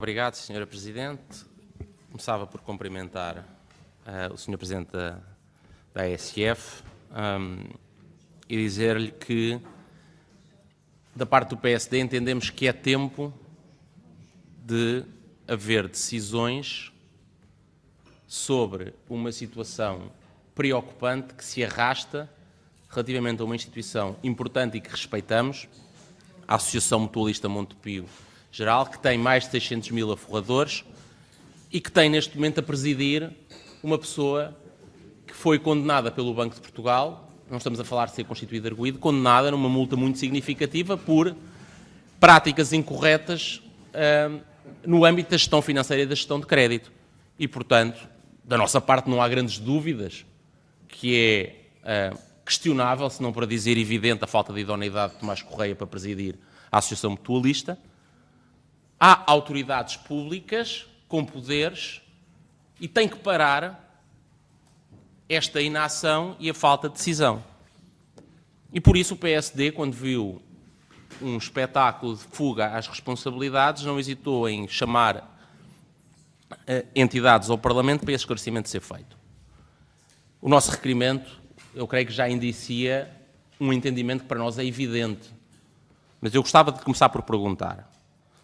Obrigado, Sra. Presidente. Começava por cumprimentar o Sr. Presidente da ASF e dizer-lhe que, da parte do PSD, entendemos que é tempo de haver decisões sobre uma situação preocupante que se arrasta relativamente a uma instituição importante e que respeitamos, a Associação Mutualista Montepio Geral, que tem mais de 600 mil aforradores e que tem neste momento a presidir uma pessoa que foi condenada pelo Banco de Portugal, não estamos a falar de ser constituído arguido, condenada numa multa muito significativa por práticas incorretas no âmbito da gestão financeira e da gestão de crédito. E, portanto, da nossa parte não há grandes dúvidas que é questionável, se não para dizer evidente, a falta de idoneidade de Tomás Correia para presidir a Associação Mutualista. Há autoridades públicas com poderes e tem que parar esta inação e a falta de decisão. E por isso o PSD, quando viu um espetáculo de fuga às responsabilidades, não hesitou em chamar entidades ao Parlamento para esse esclarecimento ser feito. O nosso requerimento, eu creio que já indicia um entendimento que para nós é evidente. Mas eu gostava de começar por perguntar,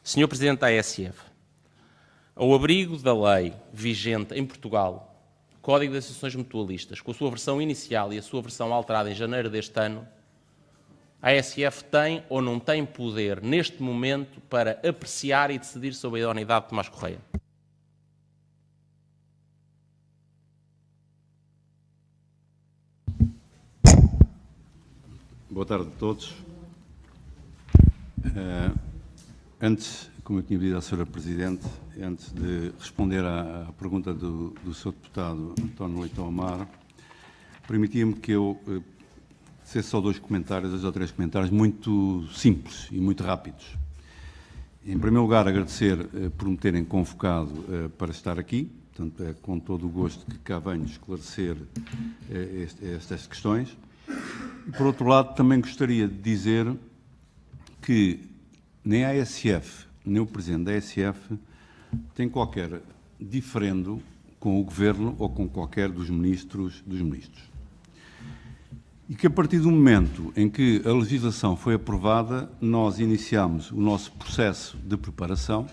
Sr. Presidente da ASF, ao abrigo da lei vigente em Portugal, Código das Associações Mutualistas, com a sua versão inicial e a sua versão alterada em janeiro deste ano, a ASF tem ou não tem poder, neste momento, para apreciar e decidir sobre a idoneidade de Tomás Correia? Boa tarde a todos. Antes, como eu tinha dito à Sra. Presidente, antes de responder à pergunta do Sr. Deputado António Leitão Amaro, permitia-me que eu fizesse só dois ou três comentários muito simples e muito rápidos. Em primeiro lugar, agradecer por me terem convocado para estar aqui, portanto, é com todo o gosto que cá venho esclarecer estas questões. E, por outro lado, também gostaria de dizer que nem a ASF, nem o Presidente da ASF tem qualquer diferendo com o Governo ou com qualquer dos ministros. E que a partir do momento em que a legislação foi aprovada, nós iniciámos o nosso processo de preparação,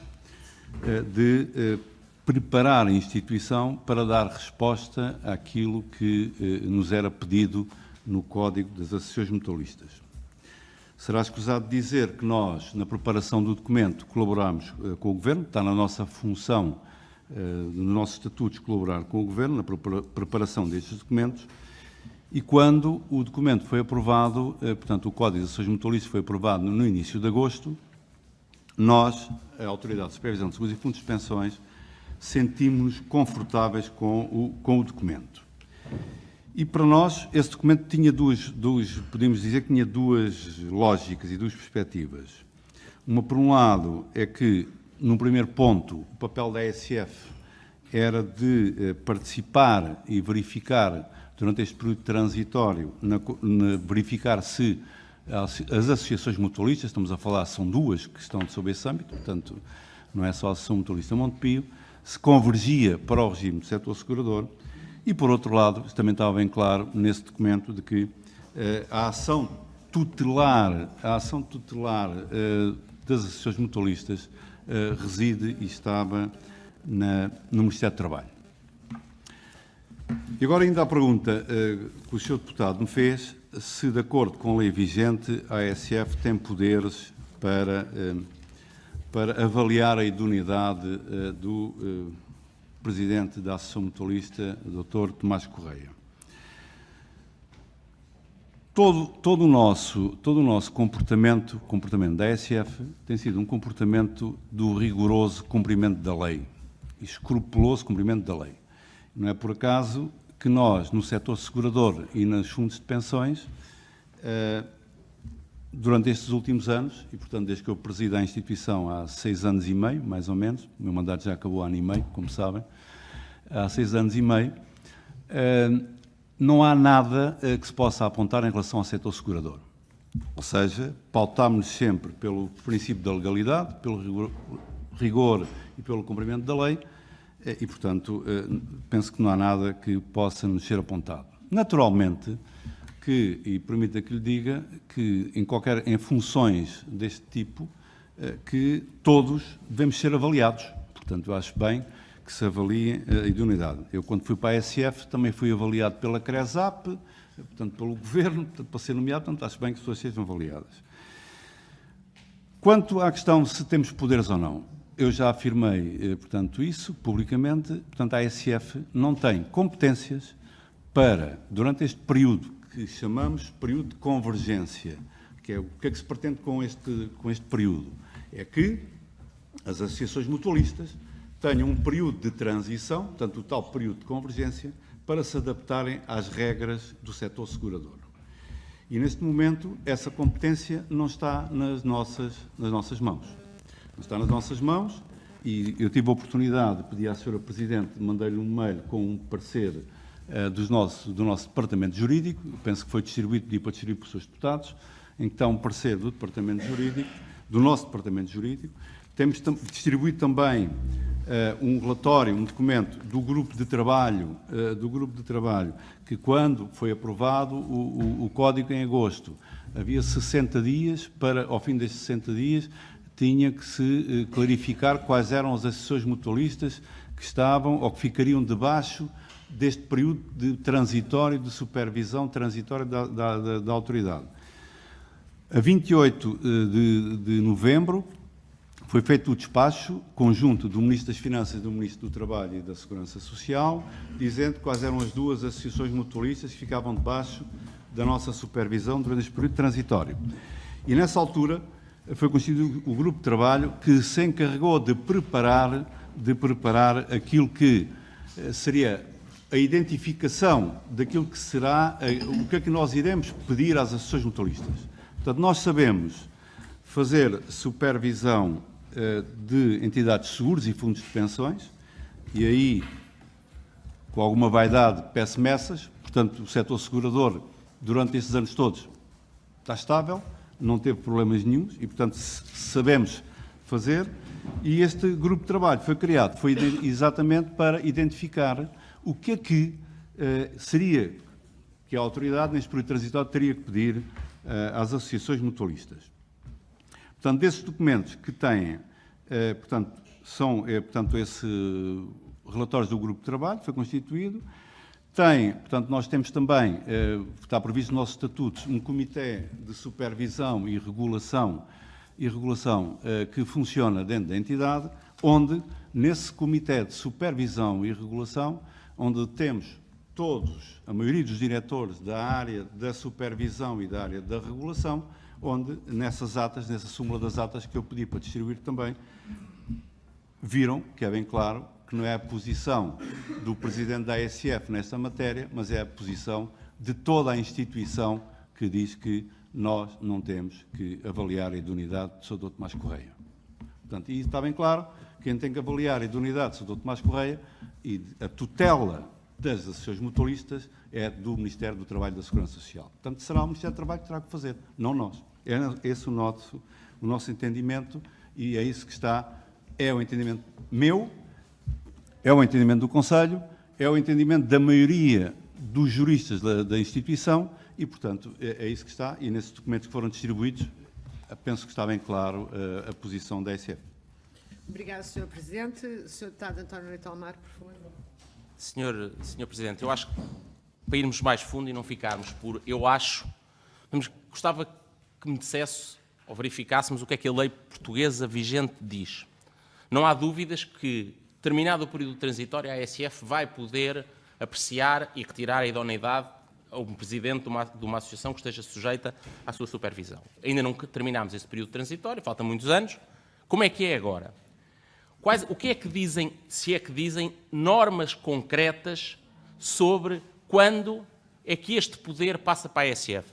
de preparar a instituição para dar resposta àquilo que nos era pedido no Código das Associações Mutualistas. Será escusado dizer que nós, na preparação do documento, colaboramos com o Governo, está na nossa função, nos nossos estatutos, colaborar com o Governo na preparação destes documentos, e quando o documento foi aprovado, portanto, o Código das Associações Mutualistas foi aprovado no início de agosto, nós, a Autoridade de Supervisão de Seguros e Fundos de Pensões, sentimos-nos confortáveis com o documento. E para nós, esse documento tinha podemos dizer que tinha duas lógicas e duas perspectivas. Uma, por um lado, é que, num primeiro ponto, o papel da ASF era de participar e verificar, durante este período transitório, verificar se as associações mutualistas, estamos a falar, são duas que estão sob esse âmbito, portanto, não é só a Associação Mutualista Montepio, se convergia para o regime do setor segurador. E, por outro lado, também estava bem claro nesse documento de que a ação tutelar das associações mutualistas reside e estava no Ministério do Trabalho. E agora ainda a pergunta que o Sr. Deputado me fez, se, de acordo com a lei vigente, a ASF tem poderes para avaliar a idoneidade do Presidente da Associação Mutualista, Dr. Tomás Correia. Todo o nosso comportamento da ASF tem sido um comportamento do rigoroso cumprimento da lei, escrupuloso cumprimento da lei. Não é por acaso que nós, no setor segurador e nos fundos de pensões, durante estes últimos anos, e portanto desde que eu presido a instituição há 6 anos e meio, mais ou menos, o meu mandato já acabou há ano e meio, como sabem, há 6 anos e meio, não há nada que se possa apontar em relação ao setor segurador. Ou seja, pautámos-nos sempre pelo princípio da legalidade, pelo rigor e pelo cumprimento da lei, e, portanto, penso que não há nada que possa nos ser apontado. Naturalmente que, e permita que lhe diga, que em funções deste tipo, que todos devemos ser avaliados. Portanto, eu acho bem que se avalie a idoneidade. Eu, quando fui para a ASF, também fui avaliado pela CRESAP, portanto, pelo Governo, portanto, para ser nomeado, portanto, acho bem que as pessoas sejam avaliadas. Quanto à questão de se temos poderes ou não, eu já afirmei, portanto, isso publicamente. Portanto, a ASF não tem competências para, durante este período que chamamos período de convergência, que é o que é que se pretende com este período? É que as associações mutualistas tenham um período de transição, portanto, o tal período de convergência, para se adaptarem às regras do setor segurador. E, neste momento, essa competência não está nas nossas mãos. Não está nas nossas mãos, e eu tive a oportunidade, pedi à Sra. Presidente, mandei-lhe um mail com um parecer do nosso Departamento Jurídico, penso que foi distribuído, pedi para distribuir para os seus deputados, em que está um parecer do Departamento Jurídico, do nosso Departamento Jurídico. Temos distribuído também um relatório, um documento do grupo de trabalho, que quando foi aprovado o Código em agosto, havia 60 dias para, ao fim destes 60 dias, tinha que se clarificar quais eram as associações mutualistas que estavam ou que ficariam debaixo deste período de transitório, de supervisão transitória da autoridade. A 28 de novembro foi feito o despacho conjunto do Ministro das Finanças e do Ministro do Trabalho e da Segurança Social, dizendo quais eram as duas associações mutualistas que ficavam debaixo da nossa supervisão durante este período transitório. E, nessa altura, foi constituído o grupo de trabalho que se encarregou de preparar aquilo que seria a identificação daquilo que será, o que é que nós iremos pedir às associações mutualistas. Portanto, nós sabemos fazer supervisão de entidades de seguros e fundos de pensões, e aí, com alguma vaidade, peço messas. Portanto, o setor segurador, durante estes anos todos, está estável, não teve problemas nenhuns, e, portanto, sabemos fazer. E este grupo de trabalho foi criado, foi exatamente para identificar o que é que seria que a autoridade, neste período transitório, teria que pedir às associações mutualistas. Portanto, desses documentos que têm, são esses relatórios do grupo de trabalho, foi constituído. Portanto, nós temos também, está previsto nos nossos estatutos, um comitê de supervisão e regulação que funciona dentro da entidade, onde, nesse comitê de supervisão e regulação, onde temos todos, a maioria dos diretores da área da supervisão e da área da regulação, onde nessas atas, nessa súmula das atas que eu pedi para distribuir também, viram, que é bem claro, que não é a posição do Presidente da ASF nesta matéria, mas é a posição de toda a instituição que diz que nós não temos que avaliar a idoneidade do Dr. Tomás Correia. Portanto, e está bem claro, quem tem que avaliar a idoneidade do Dr. Tomás Correia e a tutela das associações mutualistas é do Ministério do Trabalho e da Segurança Social. Portanto, será o Ministério do Trabalho que terá que fazer, não nós. É esse o nosso entendimento, e é isso que está, é o entendimento meu, é o entendimento do Conselho, é o entendimento da maioria dos juristas da instituição e, portanto, é isso que está, e nesses documentos que foram distribuídos, penso que está bem claro a posição da ASF. Obrigada, Sr. Presidente. Sr. Deputado António Leite Almar, por favor. Senhor Presidente, eu acho que para irmos mais fundo e não ficarmos por eu acho, gostava que me dissesse ou verificássemos o que é que a lei portuguesa vigente diz. Não há dúvidas que, terminado o período transitório, a ASF vai poder apreciar e retirar a idoneidade a um presidente de uma associação que esteja sujeita à sua supervisão. Ainda não terminámos esse período transitório, faltam muitos anos. Como é que é agora? O que é que dizem, se é que dizem, normas concretas sobre quando é que este poder passa para a ASF?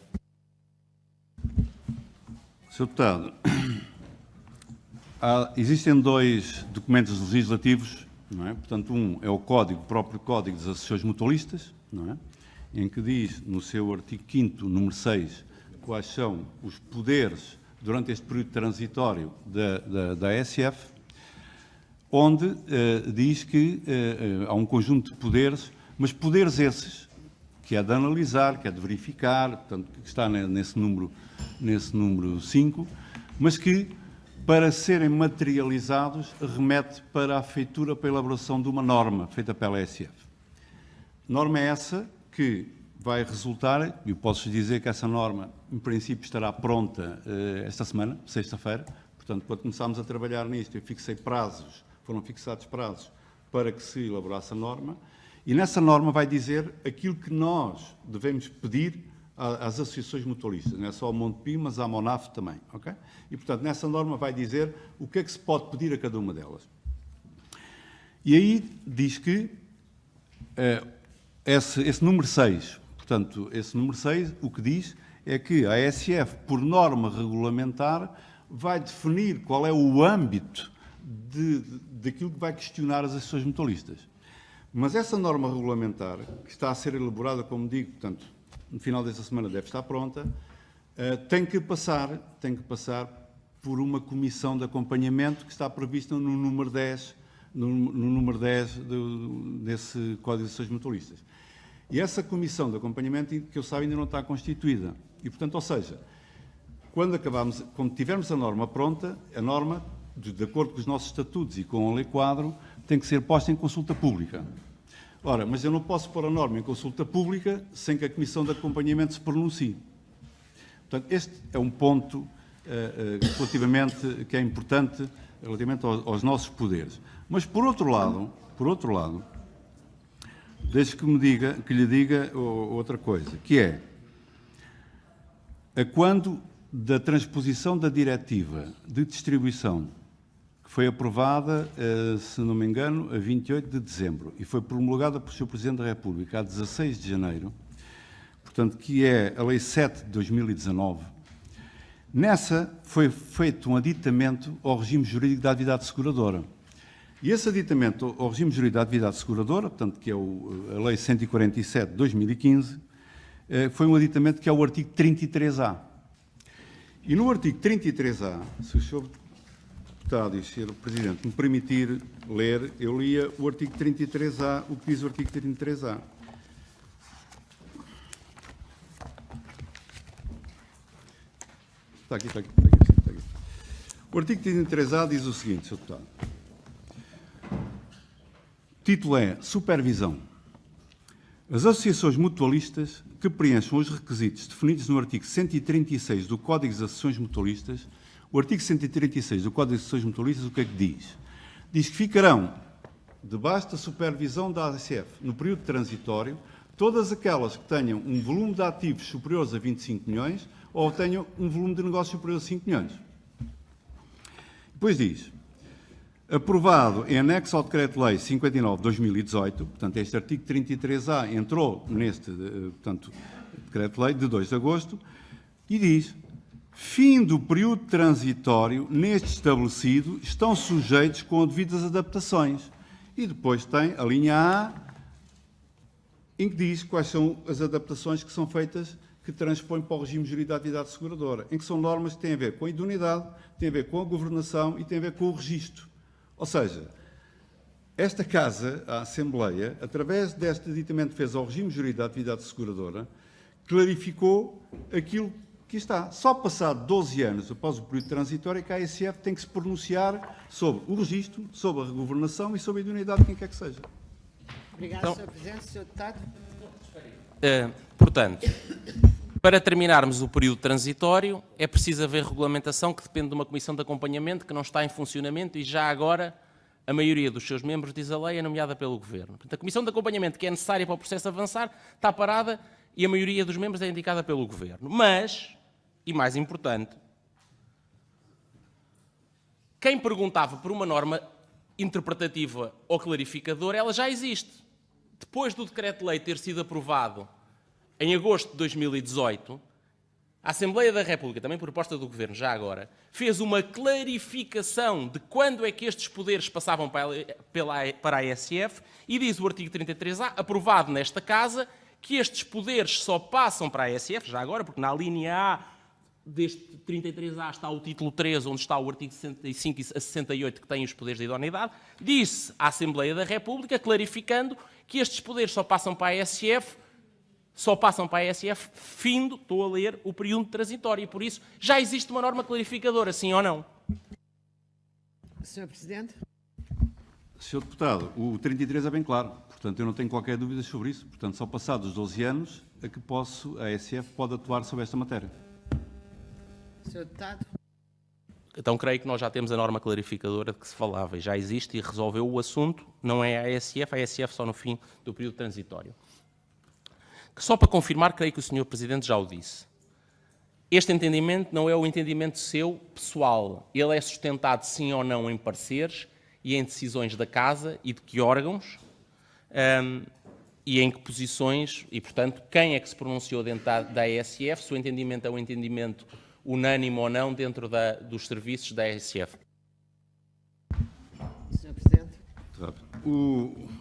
Sr. Deputado, existem dois documentos legislativos, não é? Portanto, um é o próprio Código das Associações Mutualistas, não é? Em que diz, no seu artigo 5º, número 6, quais são os poderes durante este período transitório da ASF. onde diz que há um conjunto de poderes, mas poderes esses, que é de analisar, que é de verificar, portanto, que está nesse número 5, mas que, para serem materializados, remete para a feitura, para a elaboração de uma norma feita pela ASF. Norma essa que vai resultar, e posso dizer que essa norma, em princípio, estará pronta esta semana, sexta-feira. Portanto, quando começámos a trabalhar nisto, eu fixei prazos, foram fixados prazos para que se elaborasse a norma, e nessa norma vai dizer aquilo que nós devemos pedir às associações mutualistas, não é só ao Montepio, mas à Monaf também, ok? E, portanto, nessa norma vai dizer o que é que se pode pedir a cada uma delas. E aí diz que esse número 6, portanto, esse número 6, o que diz é que a ASF, por norma regulamentar, vai definir qual é o âmbito daquilo que vai questionar as associações mutualistas. Mas essa norma regulamentar, que está a ser elaborada, como digo, portanto, no final desta semana deve estar pronta, tem que passar por uma comissão de acompanhamento que está prevista no número 10, desse Código de Associações Mutualistas. E essa comissão de acompanhamento, que eu saiba, ainda não está constituída. E, portanto, ou seja, quando tivermos a norma pronta, a norma, de acordo com os nossos estatutos e com a lei quadro, tem que ser posta em consulta pública. Ora, mas eu não posso pôr a norma em consulta pública sem que a Comissão de Acompanhamento se pronuncie. Portanto, este é um ponto que é importante relativamente aos nossos poderes. Mas, por outro lado, deixe que lhe diga outra coisa, que é, a quando da transposição da diretiva de distribuição, que foi aprovada, se não me engano, a 28 de dezembro, e foi promulgada por Sr. Presidente da República a 16 de janeiro, portanto, que é a Lei 7 de 2019, nessa foi feito um aditamento ao regime jurídico da atividade seguradora. E esse aditamento ao regime jurídico da atividade seguradora, portanto, que é a Lei 147 de 2015, foi um aditamento que é o artigo 33A. E no artigo 33A, se o Sr. Deputado e o Sr. Presidente me permitir ler, eu lia o artigo 33A, o que diz o artigo 33A. Está aqui. O artigo 33A diz o seguinte, Sr. Deputado. O título é Supervisão. As associações mutualistas que preencham os requisitos definidos no artigo 136 do Código das Associações Mutualistas, o artigo 136 do Código das Associações Mutualistas, o que é que diz? Diz que ficarão debaixo da supervisão da ASF, no período transitório, todas aquelas que tenham um volume de ativos superiores a 25 milhões ou tenham um volume de negócio superior a 5 milhões. Depois diz, aprovado em anexo ao Decreto-Lei 59 de 2018, portanto, este artigo 33A entrou neste, portanto, Decreto-Lei de 2 de agosto, e diz, fim do período transitório neste estabelecido estão sujeitos com devidas adaptações. E depois tem a linha A, em que diz quais são as adaptações que são feitas, que transpõem para o regime jurídico da atividade seguradora, em que são normas que têm a ver com a idoneidade, têm a ver com a governação e têm a ver com o registro. Ou seja, esta Casa, a Assembleia, através deste aditamento que fez ao regime jurídico da atividade seguradora, clarificou aquilo que está. Só passado 12 anos após o período transitório, que a ASF tem que se pronunciar sobre o registro, sobre a governação e sobre a idoneidade de quem quer que seja. Obrigado, Então, Sr. Presidente. Sr. Deputado. Portanto, para terminarmos o período transitório, é preciso haver regulamentação que depende de uma comissão de acompanhamento que não está em funcionamento e já agora a maioria dos seus membros, diz a lei, é nomeada pelo Governo. Portanto, a comissão de acompanhamento que é necessária para o processo avançar está parada e a maioria dos membros é indicada pelo Governo. Mas, e mais importante, quem perguntava por uma norma interpretativa ou clarificadora, ela já existe. Depois do Decreto-Lei ter sido aprovado em agosto de 2018, a Assembleia da República, também por proposta do Governo, já agora, fez uma clarificação de quando é que estes poderes passavam para a ASF e diz o artigo 33A, aprovado nesta Casa, que estes poderes só passam para a ASF, já agora, porque na linha A deste 33A está o título 3, onde está o artigo 65 e 68, que tem os poderes de idoneidade, disse à Assembleia da República, clarificando que estes poderes só passam para a ASF, findo, estou a ler, o período transitório. E por isso já existe uma norma clarificadora, sim ou não? Sr. Presidente. Sr. Deputado, o 33 é bem claro, portanto eu não tenho qualquer dúvida sobre isso. Portanto, só passados os 12 anos é que a ASF pode atuar sobre esta matéria. Sr. Deputado. Então creio que nós já temos a norma clarificadora de que se falava e já existe e resolveu o assunto, não é a ASF só no fim do período transitório. Só para confirmar, creio que o Sr. Presidente já o disse. Este entendimento não é o entendimento seu pessoal. Ele é sustentado sim ou não em pareceres e em decisões da Casa e de que órgãos e em que posições, e portanto quem é que se pronunciou dentro da ASF, se o entendimento é um entendimento unânime ou não dentro dos serviços da ASF. Sr. Presidente.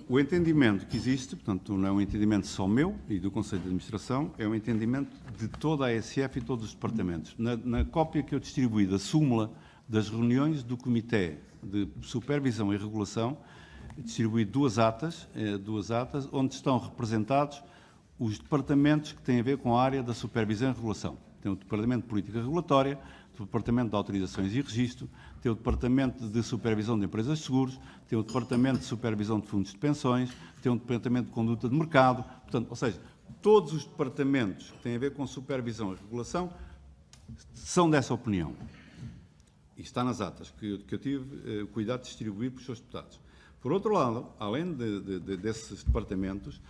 O entendimento que existe, portanto, não é um entendimento só meu e do Conselho de Administração, é um entendimento de toda a ASF e todos os departamentos. Na cópia que eu distribuí da súmula das reuniões do Comitê de Supervisão e Regulação, distribuí duas atas onde estão representados os departamentos que têm a ver com a área da supervisão e regulação. Tem o Departamento de Política Regulatória, o Departamento de Autorizações e Registro, tem o Departamento de Supervisão de Empresas de Seguros, tem o Departamento de Supervisão de Fundos de Pensões, tem o Departamento de Conduta de Mercado, portanto, ou seja, todos os departamentos que têm a ver com supervisão e regulação são dessa opinião. E está nas atas que eu tive cuidado de distribuir para os seus deputados. Por outro lado, além desses departamentos,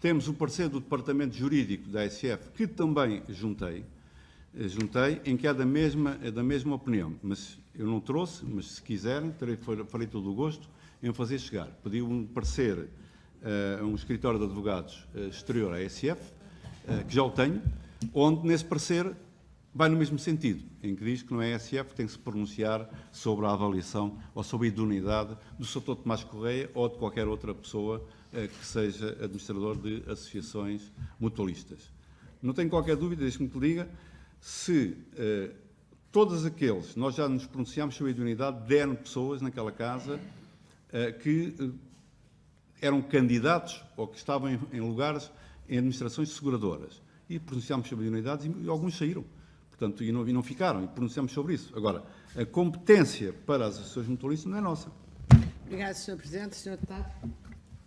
temos o parecer do Departamento Jurídico da ASF, que também juntei, em que é da mesma opinião, mas eu não trouxe, mas se quiserem, farei todo o gosto em fazer chegar. Pedi um parecer a um escritório de advogados exterior à ASF, que já o tenho, onde nesse parecer vai no mesmo sentido, em que diz que não é a ASF que tem que se pronunciar sobre a avaliação ou sobre a idoneidade do Sr. Tomás Correia ou de qualquer outra pessoa que seja administrador de associações mutualistas. Não tenho qualquer dúvida, deixe-me que lhe diga, se todos aqueles, nós já nos pronunciámos sobre a idoneidade de N pessoas naquela casa que eram candidatos ou que estavam em lugares em administrações seguradoras. E pronunciámos sobre a idoneidade e alguns saíram. Portanto, e não ficaram, e pronunciámos sobre isso. Agora, a competência para as associações mutualistas não é nossa. Obrigado, Sr. Presidente. Sr. Deputado.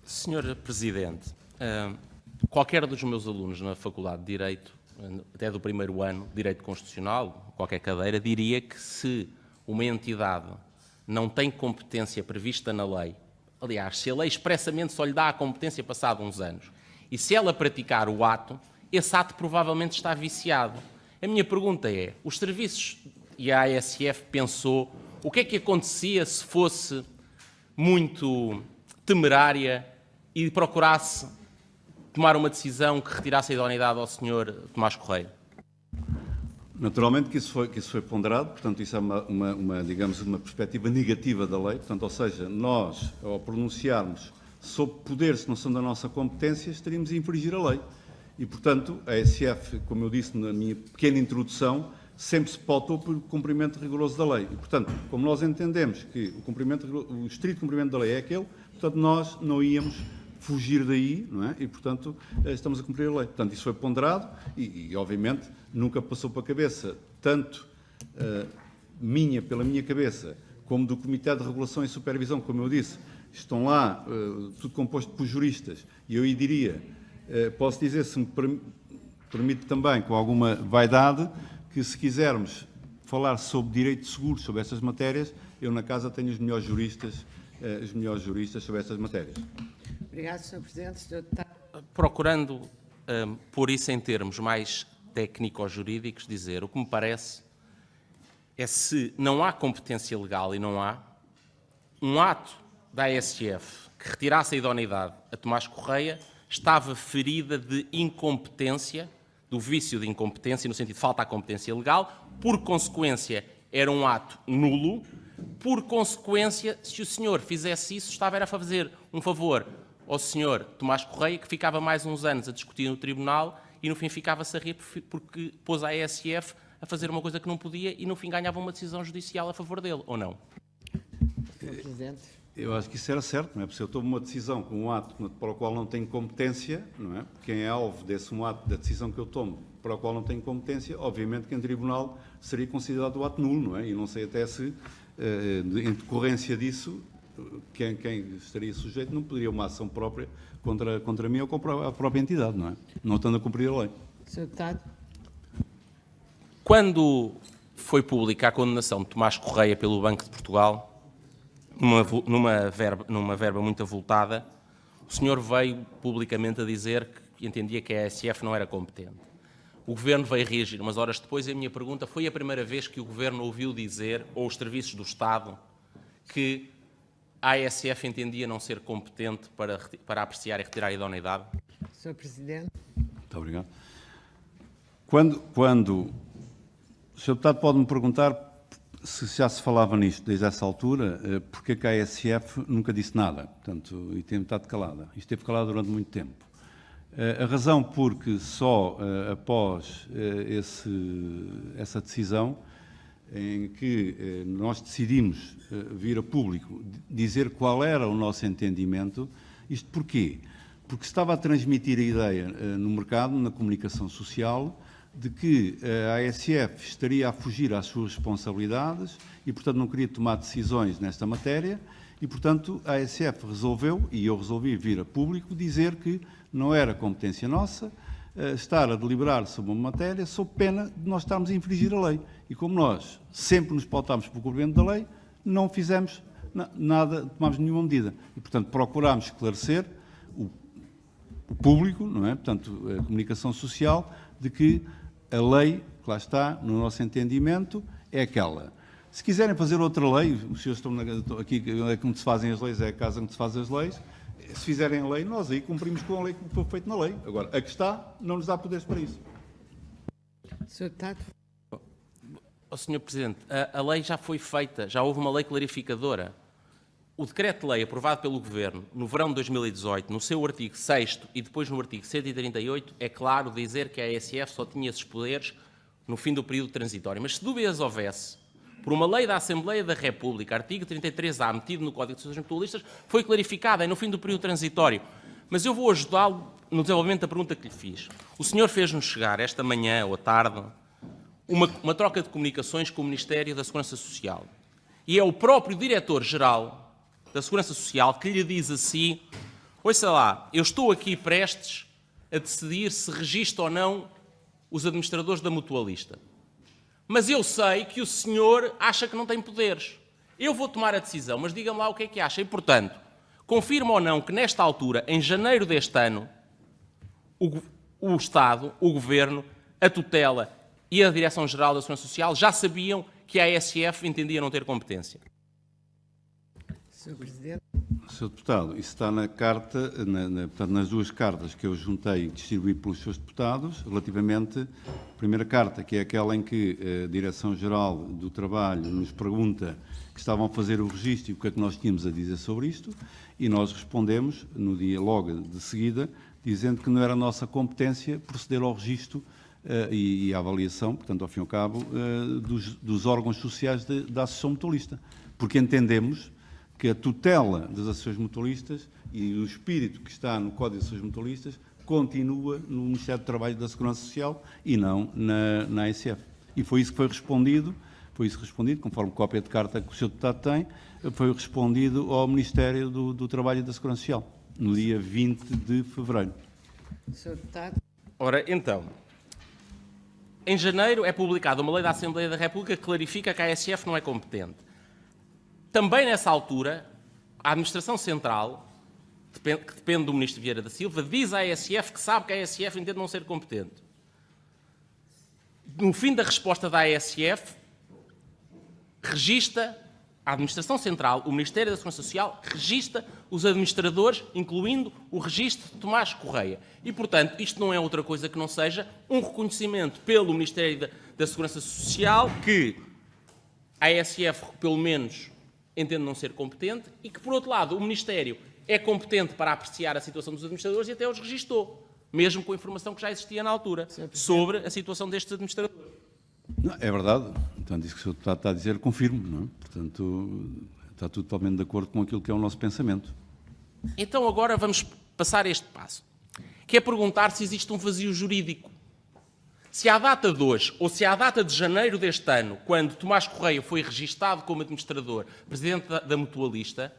Sr. Presidente, qualquer dos meus alunos na Faculdade de Direito, até do primeiro ano, Direito Constitucional, qualquer cadeira, diria que se uma entidade não tem competência prevista na lei, aliás, se a lei expressamente só lhe dá a competência passado uns anos, e se ela praticar o ato, esse ato provavelmente está viciado. A minha pergunta é, os serviços e a ASF pensou o que é que acontecia se fosse muito temerária e procurasse tomar uma decisão que retirasse a idoneidade ao Sr. Tomás Correia? Naturalmente que isso foi ponderado, portanto isso é digamos, uma perspectiva negativa da lei, portanto, ou seja, nós, ao pronunciarmos sobre poderes que não são da nossa competência, estaríamos a infringir a lei. E, portanto, a ASF, como eu disse na minha pequena introdução, sempre se pautou pelo cumprimento rigoroso da lei. E, portanto, como nós entendemos que o estrito cumprimento da lei é aquele, portanto, nós não íamos fugir daí, não é? E, portanto, estamos a cumprir a lei. Portanto, isso foi ponderado e obviamente, nunca passou para a cabeça, tanto pela minha cabeça, como do Comitê de Regulação e Supervisão, como eu disse, estão lá, tudo composto por juristas, e eu diria, posso dizer, se me permite também, com alguma vaidade, que se quisermos falar sobre direito de seguros, sobre estas matérias, eu na casa tenho os melhores juristas sobre estas matérias. Obrigado, Sr. Presidente. Sr. Deputado. Procurando pôr isso em termos mais técnico-jurídicos, dizer, o que me parece é se não há competência legal e não há, um ato da ASF que retirasse a idoneidade a Tomás Correia estava ferida de incompetência, do vício de incompetência, no sentido de falta à competência legal, por consequência era um ato nulo, por consequência, se o senhor fizesse isso, estava a fazer um favor ao senhor Tomás Correia, que ficava mais uns anos a discutir no tribunal e no fim ficava-se a rir porque pôs a ASF a fazer uma coisa que não podia e no fim ganhava uma decisão judicial a favor dele, ou não? Sr. Presidente. Eu acho que isso era certo, não é? Porque se eu tomo uma decisão com um ato para o qual não tenho competência, não é? Quem é alvo desse um ato, da decisão que eu tomo para o qual não tenho competência, obviamente que em tribunal seria considerado o ato nulo, não é? E não sei até se, em decorrência disso, quem estaria sujeito não poderia uma ação própria contra mim ou contra a própria entidade, não é? Não estando a cumprir a lei. Sr. Deputado. Quando foi pública a condenação de Tomás Correia pelo Banco de Portugal, numa verba muito avultada, o senhor veio publicamente a dizer que entendia que a ASF não era competente. O Governo veio reagir umas horas depois e a minha pergunta foi a primeira vez que o Governo ouviu dizer, ou os serviços do Estado, que a ASF entendia não ser competente para apreciar e retirar a idoneidade? Sr. Presidente. Muito obrigado. Quando o Sr. Deputado pode-me perguntar se já se falava nisto desde essa altura, porque a ASF nunca disse nada, portanto, e tem estado calada. Isto esteve calada durante muito tempo. A razão porque só após essa decisão em que nós decidimos vir a público dizer qual era o nosso entendimento, isto porquê? Porque estava a transmitir a ideia no mercado, na comunicação social, de que a ASF estaria a fugir às suas responsabilidades e, portanto, não queria tomar decisões nesta matéria e, portanto, a ASF resolveu, e eu resolvi vir a público, dizer que não era competência nossa estar a deliberar sobre uma matéria sob pena de nós estarmos a infringir a lei. E como nós sempre nos pautámos pelo cumprimento da lei, não fizemos nada, tomámos nenhuma medida. E, portanto, procurámos esclarecer o público, não é? Portanto, a comunicação social, de que a lei, que lá está, no nosso entendimento, é aquela. Se quiserem fazer outra lei, os senhores estão aqui, é como se fazem as leis, é a casa onde se fazem as leis, se fizerem a lei, nós aí cumprimos com a lei que foi feita na lei. Agora, a que está, não nos dá poderes para isso. Sr. Deputado. Sr. Presidente, a lei já foi feita, já houve uma lei clarificadora. O decreto-lei aprovado pelo Governo no verão de 2018, no seu artigo 6º e depois no artigo 138, é claro dizer que a ASF só tinha esses poderes no fim do período transitório. Mas se dúvidas houvesse, por uma lei da Assembleia da República, artigo 33A, metido no Código de Associações Mutualistas, foi clarificada, é no fim do período transitório. Mas eu vou ajudá-lo no desenvolvimento da pergunta que lhe fiz. O senhor fez-nos chegar esta manhã ou à tarde uma troca de comunicações com o Ministério da Segurança Social. E é o próprio Diretor-Geral da Segurança Social que lhe diz assim: ouça lá, eu estou aqui prestes a decidir se registro ou não os administradores da mutualista. Mas eu sei que o senhor acha que não tem poderes. Eu vou tomar a decisão, mas diga-me lá o que é que acha. E, portanto, confirma ou não que nesta altura, em janeiro deste ano, o Estado, o Governo, a tutela e a Direção-Geral da Segurança Social já sabiam que a ASF entendia não ter competência? Sr. Presidente. Sr. Deputado, isso está na carta, portanto, nas duas cartas que eu juntei e distribuí pelos seus deputados, relativamente à primeira carta, que é aquela em que a Direção-Geral do Trabalho nos pergunta que estavam a fazer o registro e o que é que nós tínhamos a dizer sobre isto, e nós respondemos, no dia logo de seguida, dizendo que não era a nossa competência proceder ao registro e à avaliação, portanto, ao fim e ao cabo, dos órgãos sociais da Associação Mutualista, porque entendemos que a tutela das associações mutualistas e o espírito que está no Código de Associações Mutualistas continua no Ministério do Trabalho e da Segurança Social e não na ASF. E foi isso que foi respondido, conforme cópia de carta que o Sr. Deputado tem, foi respondido ao Ministério do Trabalho e da Segurança Social, no dia 20 de fevereiro. Sr. Deputado. Ora, então, em janeiro é publicada uma lei da Assembleia da República que clarifica que a ASF não é competente. Também nessa altura, a Administração Central, que depende do Ministro Vieira da Silva, diz à ASF que sabe que a ASF entende não ser competente. No fim da resposta da ASF, registra a Administração Central, o Ministério da Segurança Social, registra os administradores, incluindo o registro de Tomás Correia. E, portanto, isto não é outra coisa que não seja um reconhecimento pelo Ministério da Segurança Social que a ASF, pelo menos, entende não ser competente e que, por outro lado, o Ministério é competente para apreciar a situação dos administradores e até os registou, mesmo com a informação que já existia na altura sobre a situação destes administradores. Não, é verdade. Portanto, isso que o Sr. Deputado está a dizer, confirmo. Não é? Portanto, está tudo totalmente de acordo com aquilo que é o nosso pensamento. Então agora vamos passar este passo, que é perguntar se existe um vazio jurídico. Se à data de hoje, ou se à data de janeiro deste ano, quando Tomás Correia foi registado como administrador, presidente da Mutualista,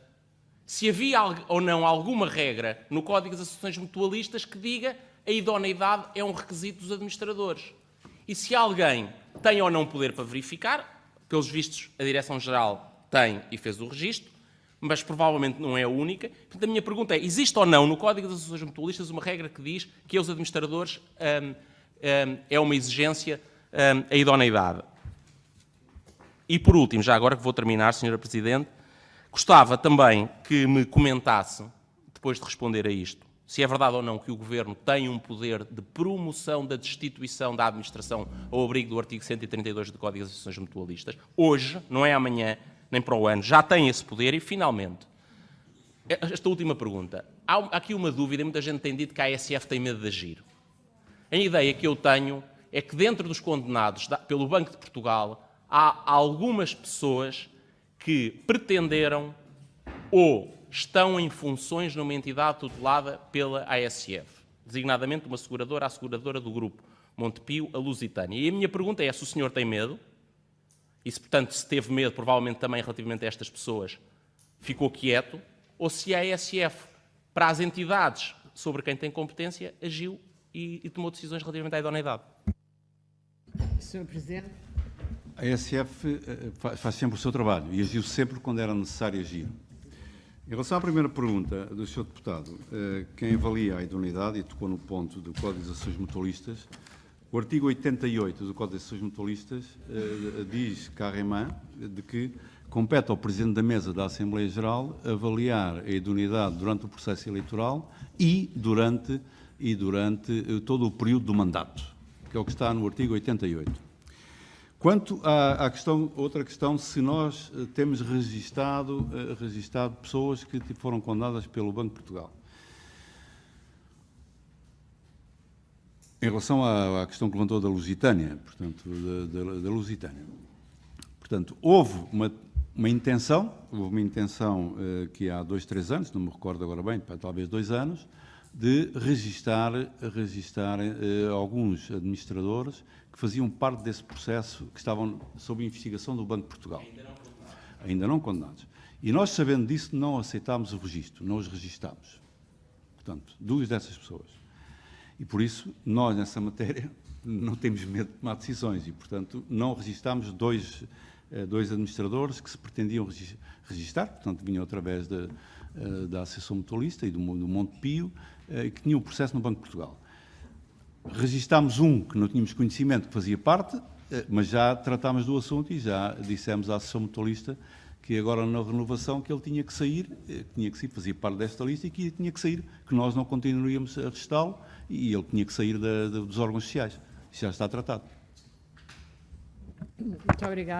se havia ou não alguma regra no Código das Associações Mutualistas que diga a idoneidade é um requisito dos administradores. E se alguém tem ou não poder para verificar, pelos vistos a Direção-Geral tem e fez o registro, mas provavelmente não é a única. Portanto, a minha pergunta é, existe ou não no Código das Associações Mutualistas uma regra que diz que aos administradores é uma exigência a idoneidade? E por último, já agora que vou terminar, Sra. Presidente, gostava também que me comentasse, depois de responder a isto, se é verdade ou não que o Governo tem um poder de promoção da destituição da administração ao abrigo do artigo 132 do Código das Associações Mutualistas. Hoje, não é amanhã, nem para o ano, já tem esse poder e, finalmente, esta última pergunta. Há aqui uma dúvida, e muita gente tem dito que a ASF tem medo de agir. A ideia que eu tenho é que dentro dos condenados pelo Banco de Portugal há algumas pessoas que pretenderam ou estão em funções numa entidade tutelada pela ASF, designadamente uma seguradora, a seguradora do grupo Montepio, a Lusitânia. E a minha pergunta é se o senhor tem medo, e se, portanto, se teve medo, provavelmente também relativamente a estas pessoas, ficou quieto, ou se a ASF, para as entidades sobre quem tem competência, agiu e tomou decisões relativamente à idoneidade. Sr. Presidente. A ASF faz sempre o seu trabalho e agiu sempre quando era necessário agir. Em relação à primeira pergunta do Sr. Deputado, quem avalia a idoneidade, e tocou no ponto do Código das Associações Mutualistas, o artigo 88 do Código das Associações Mutualistas diz, carrément, de que compete ao Presidente da Mesa da Assembleia Geral avaliar a idoneidade durante o processo eleitoral e durante todo o período do mandato, que é o que está no artigo 88. Quanto à questão, outra questão, se nós temos registado pessoas que foram condenadas pelo Banco de Portugal. Em relação à questão que levantou da Lusitânia, portanto, da Lusitânia. Portanto, houve uma intenção que há 2, 3 anos, não me recordo agora bem, talvez 2 anos, de registar alguns administradores que faziam parte desse processo, que estavam sob investigação do Banco de Portugal. Ainda não condenados. E nós, sabendo disso, não aceitámos o registro, não os registámos. Portanto, 2 dessas pessoas. E por isso, nós, nessa matéria, não temos medo de tomar decisões e, portanto, não registámos 2 administradores que se pretendiam registar, portanto, vinham através da Associação Mutualista e do Montepio, que tinham o processo no Banco de Portugal. Registámos um que não tínhamos conhecimento que fazia parte, mas já tratámos do assunto e já dissemos à Associação Mutualista que agora na renovação que ele tinha que sair, fazia parte desta lista e que tinha que sair, que nós não continuaríamos a registá-lo e ele tinha que sair dos órgãos sociais. Isso já está tratado. Muito obrigada.